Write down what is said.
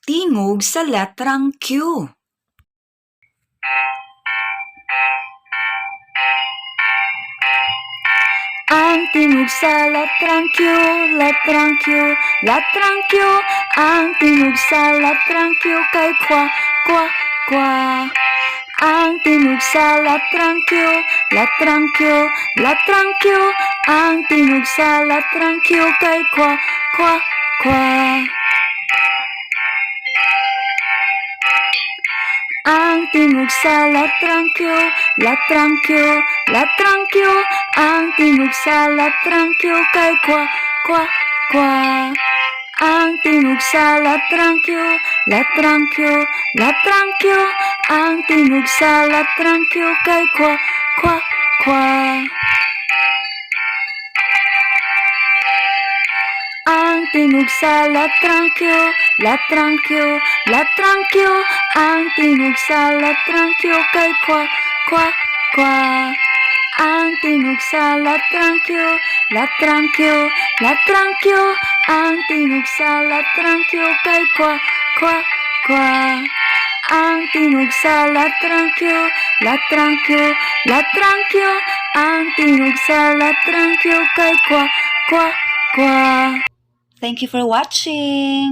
tingog sa letrang Q. Ang tingog sa letrang Q, letrang Q, letrang Q. Ang tingog sa letrang Q kay kwa, kwa, kwa. Ang tingog sa letrang Q, letrang Q, letrang Q. Ang tingog sa letrang Q kay kwa, kwa, kwa. Ang tingog sa letrang Q, letrang Q, letrang Q. Ang tingog sa letrang Q kay kwa, kwa, kwa. Ang tingog sa letrang Q, letrang Q, letrang Q. Ang tingog sa letrang Q kay kwa, kwa, kwa. Ang tingog sa letrang Q, letrang Q, letrang Q. Ang tingog sa letrang Q kay kwa, kwa, kwa. Ang tingog sa letrang Q, letrang Q, letrang Q. Ang tingog sa letrang Q kay kwa, kwa, kwa. Ang tingog sa letrang Q, letrang Q, letrang Q. Ang tingog sa letrang Q kay kwa, kwa, kwa. Thank you for watching.